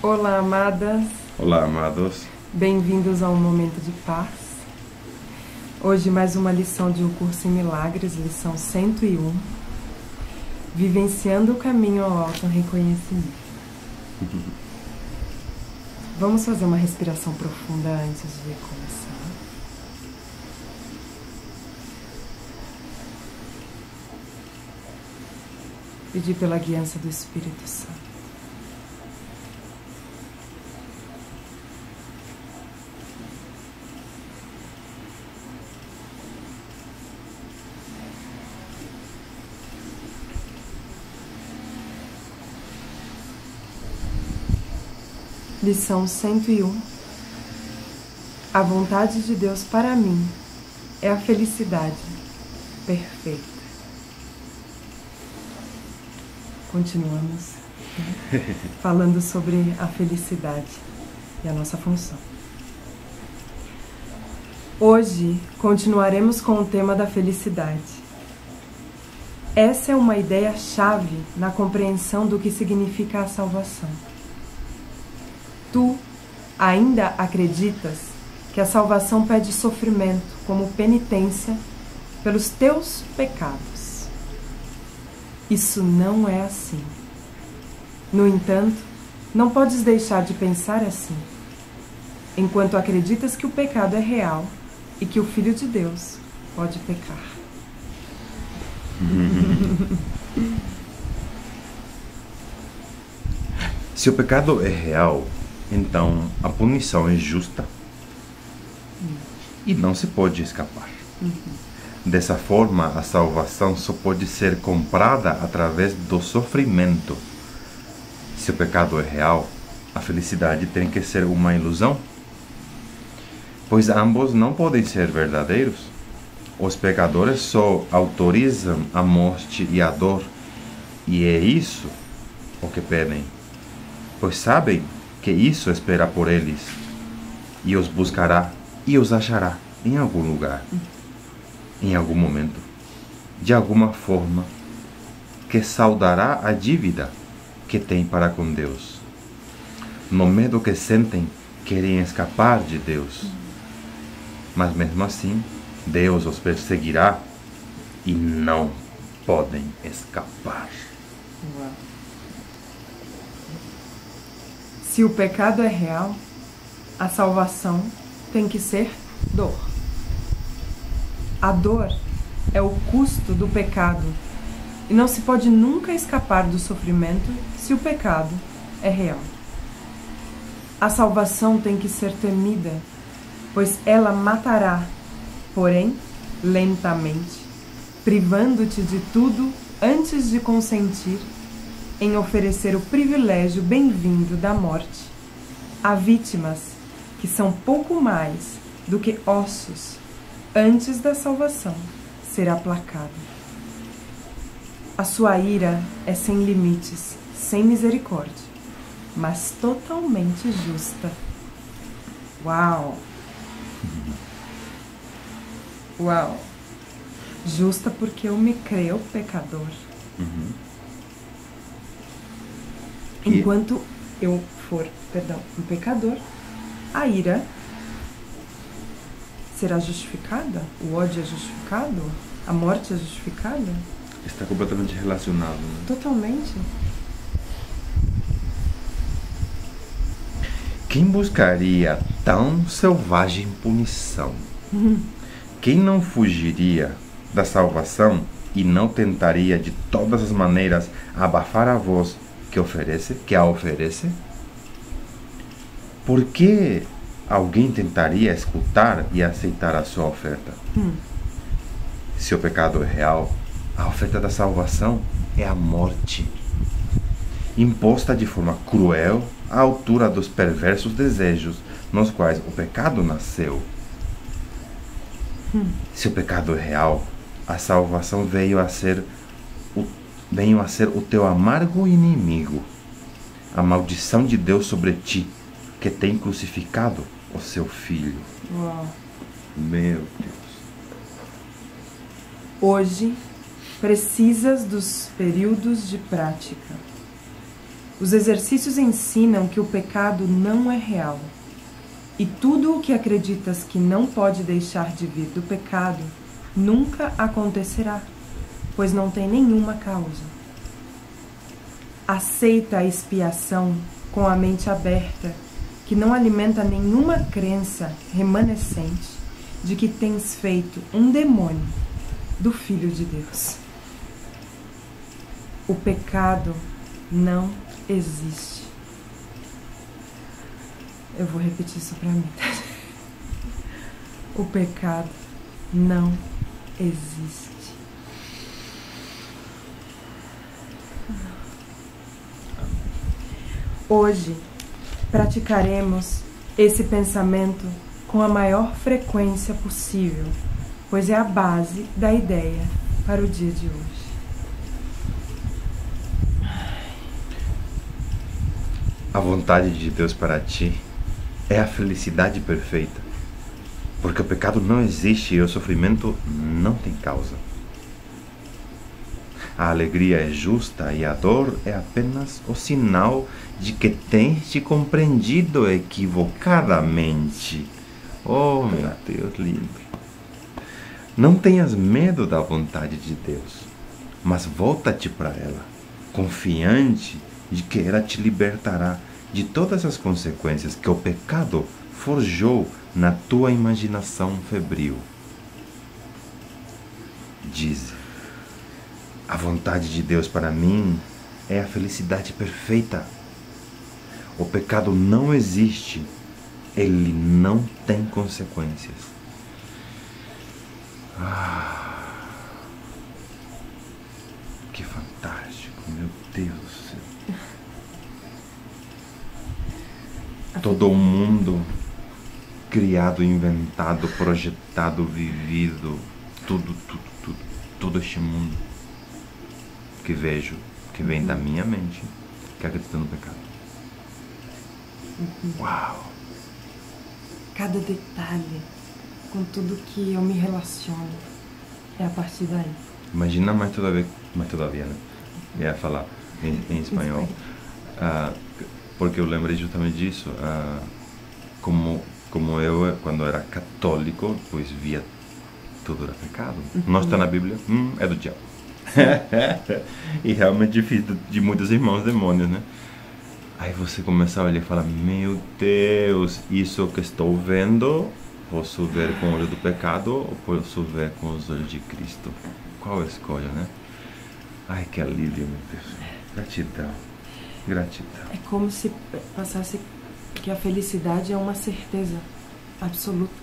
Olá, amadas. Olá, amados. Bem-vindos a um momento de paz. Hoje mais uma lição de um curso em milagres, lição 101. Vivenciando o caminho ao auto-reconhecimento. Vamos fazer uma respiração profunda antes de começar. Pedir pela guiança do Espírito Santo. Lição 101. A vontade de Deus para mim é a felicidade perfeita. Continuamos falando sobre a felicidade e a nossa função. Hoje continuaremos com o tema da felicidade. Essa é uma ideia-chave na compreensão do que significa a salvação. Tu ainda acreditas que a salvação pede sofrimento como penitência pelos teus pecados. Isso não é assim. No entanto, não podes deixar de pensar assim, enquanto acreditas que o pecado é real e que o Filho de Deus pode pecar. Se o pecado é real, então a punição é justa e não se pode escapar. Dessa forma, a salvação só pode ser comprada através do sofrimento. Se o pecado é real, a felicidade tem que ser uma ilusão, pois ambos não podem ser verdadeiros. Os pecadores só autorizam a morte e a dor, e é isso o que pedem, pois sabem que isso espera por eles, e os buscará e os achará em algum lugar, em algum momento, de alguma forma, que saldará a dívida que tem para com Deus. No medo que sentem, querem escapar de Deus, mas mesmo assim, Deus os perseguirá e não podem escapar. Uau. Se o pecado é real, a salvação tem que ser dor. A dor é o custo do pecado e não se pode nunca escapar do sofrimento se o pecado é real. A salvação tem que ser temida, pois ela matará, porém lentamente, privando-te de tudo antes de consentir em oferecer o privilégio bem-vindo da morte a vítimas que são pouco mais do que ossos antes da salvação ser aplacada. A sua ira é sem limites, sem misericórdia, mas totalmente justa. Uau! Uau! Justa porque eu me creio pecador. Enquanto eu for, um pecador, a ira será justificada? O ódio é justificado? A morte é justificada? Está completamente relacionado, né? Totalmente. Quem buscaria tão selvagem punição? Quem não fugiria da salvação e não tentaria de todas as maneiras abafar a voz que a oferece? Por que alguém tentaria escutar e aceitar a sua oferta? Se o pecado é real, a oferta da salvação é a morte, imposta de forma cruel à altura dos perversos desejos nos quais o pecado nasceu. Se o pecado é real, a salvação veio a ser o teu amargo inimigo, a maldição de Deus sobre ti, que tem crucificado o seu filho. Uau. Meu Deus. Hoje, precisas dos períodos de prática. Os exercícios ensinam que o pecado não é real. E tudo o que acreditas que não pode deixar de vir do pecado nunca acontecerá, pois não tem nenhuma causa. Aceita a expiação com a mente aberta, que não alimenta nenhuma crença remanescente de que tens feito um demônio do Filho de Deus. O pecado não existe. Eu vou repetir isso pra mim. O pecado não existe. Hoje, praticaremos esse pensamento com a maior frequência possível, pois é a base da ideia para o dia de hoje. A vontade de Deus para ti é a felicidade perfeita, porque o pecado não existe e o sofrimento não tem causa. A alegria é justa e a dor é apenas o sinal de que tens te compreendido equivocadamente. Oh, meu Deus lindo! Não tenhas medo da vontade de Deus, mas volta-te para ela, confiante de que ela te libertará de todas as consequências que o pecado forjou na tua imaginação febril. Diz: a vontade de Deus para mim é a felicidade perfeita. O pecado não existe, ele não tem consequências. Que fantástico, meu Deus do céu. Todo o mundo criado, inventado, projetado, vivido, todo este mundo que vejo, que vem da minha mente, que acredita no pecado. Uau! Cada detalhe, com tudo que eu me relaciono, é a partir daí. Imagina mais todavia, né? Eu ia falar em espanhol. Porque eu lembrei justamente disso. Como eu, quando era católico, pois via tudo era pecado. Não está na Bíblia, é do diabo. E realmente difícil de muitos irmãos demônios, né? Aí você começa a olhar e fala: meu Deus, isso que estou vendo, posso ver com o olho do pecado ou posso ver com os olhos de Cristo? Qual eu escolho, né? Ai, que alívio, meu Deus. Gratidão. Gratidão. É como se passasse que a felicidade é uma certeza absoluta.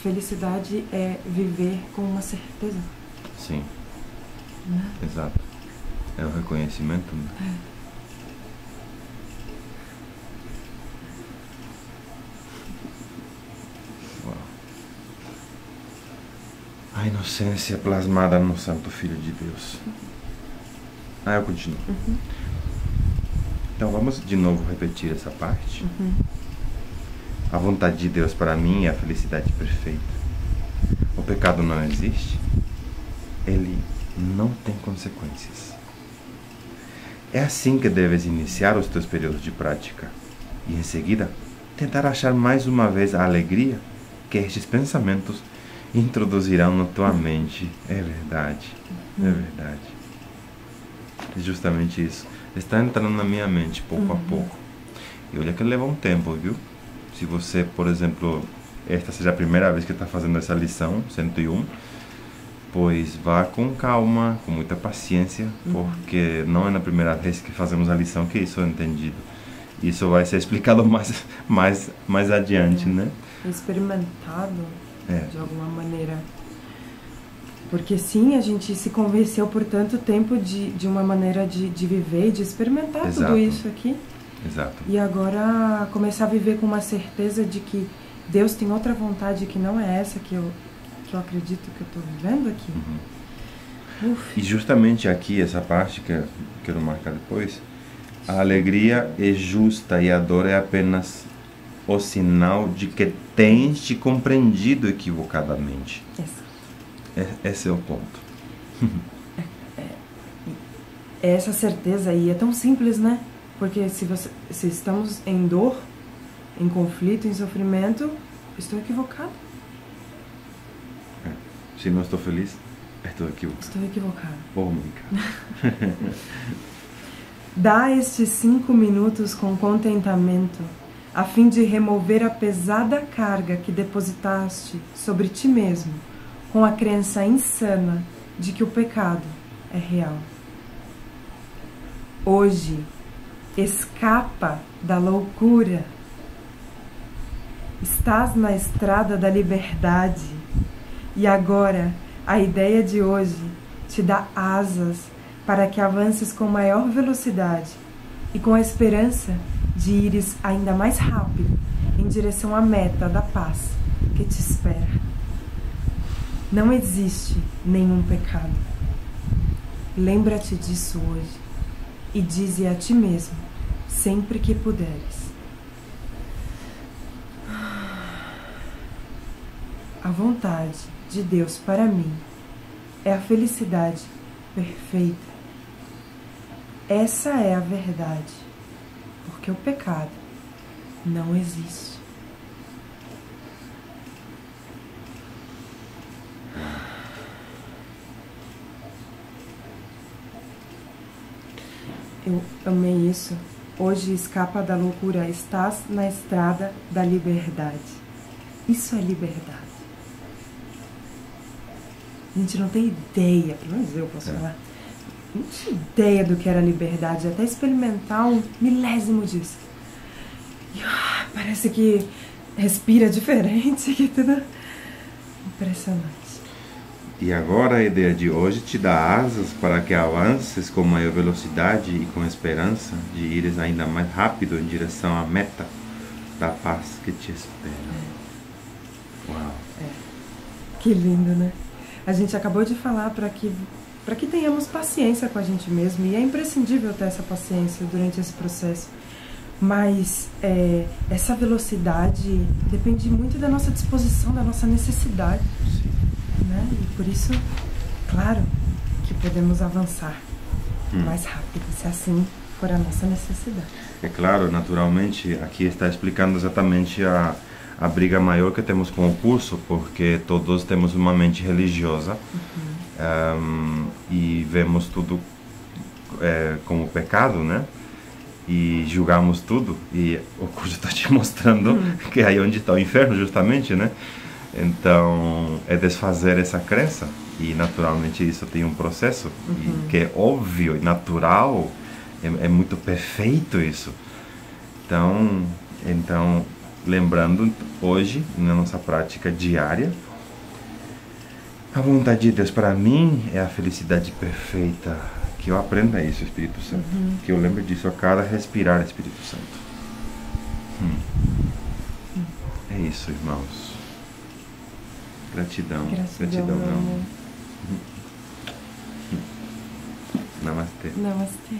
Felicidade é viver com uma certeza. Sim. Né? Exato. É o reconhecimento, né? Uau. A inocência plasmada no Santo Filho de Deus. Eu continuo. Então vamos de novo repetir essa parte. A vontade de Deus para mim é a felicidade perfeita. O pecado não existe. Ele não tem consequências. É assim que deves iniciar os teus períodos de prática. E em seguida, tentar achar mais uma vez a alegria que estes pensamentos introduzirão na tua mente. É verdade. É verdade. É justamente isso. Está entrando na minha mente pouco a pouco. E olha que leva um tempo, viu? Se você, por exemplo, esta seja a primeira vez que está fazendo essa lição, 101, pois vá com calma, com muita paciência, porque não é na primeira vez que fazemos a lição que isso é entendido. Isso vai ser explicado mais adiante, né? Experimentado, de alguma maneira. Porque sim, a gente se convenceu por tanto tempo de uma maneira de viver, de experimentar tudo isso aqui. Exato. E agora começar a viver com uma certeza de que Deus tem outra vontade que não é essa que eu acredito que eu estou vivendo aqui. E justamente aqui, essa parte que eu quero marcar depois, a alegria é justa e a dor é apenas o sinal de que tens te compreendido equivocadamente. Esse é o ponto. É essa certeza aí, é tão simples, né? Porque se estamos em dor, em conflito, em sofrimento, estou equivocado. Se não estou feliz, estou equivocado. Estou equivocado. Oh, my God. Dá estes 5 minutos com contentamento, a fim de remover a pesada carga que depositaste sobre ti mesmo, com a crença insana de que o pecado é real. Hoje, escapa da loucura. Estás na estrada da liberdade e agora a ideia de hoje te dá asas para que avances com maior velocidade e com a esperança de ires ainda mais rápido em direção à meta da paz que te espera. Não existe nenhum pecado. Lembra-te disso hoje e dize a ti mesmo, sempre que puderes: a vontade de Deus para mim é a felicidade perfeita. Essa é a verdade, porque o pecado não existe. Eu amei isso. Hoje escapa da loucura, estás na estrada da liberdade. Isso é liberdade. A gente não tem ideia, pelo menos eu posso falar, não tinha ideia do que era liberdade, até experimentar um milésimo disso. E, parece que respira diferente, que tudo impressionante. E agora a ideia de hoje te dá asas para que avances com maior velocidade e com esperança de ires ainda mais rápido em direção à meta da paz que te espera. Uau! Que lindo, né? A gente acabou de falar para que tenhamos paciência com a gente mesmo, e é imprescindível ter essa paciência durante esse processo. Mas essa velocidade depende muito da nossa disposição, da nossa necessidade. Sim. Né? E por isso, claro, que podemos avançar mais rápido, se assim for a nossa necessidade. É claro, naturalmente, aqui está explicando exatamente a briga maior que temos com o curso, porque todos temos uma mente religiosa e vemos tudo como pecado, né? E julgamos tudo, e o curso está te mostrando que é aí onde está o inferno, justamente, né? Então, é desfazer essa crença, e naturalmente isso tem um processo, e que é óbvio e natural, é muito perfeito isso. Então, lembrando hoje, na nossa prática diária, a vontade de Deus para mim é a felicidade perfeita. Que eu aprenda isso, Espírito Santo. Que eu lembre disso a cada respirar, Espírito Santo. É isso, irmãos. Gratidão. Gratidão, meu amor. Namastê. Namastê.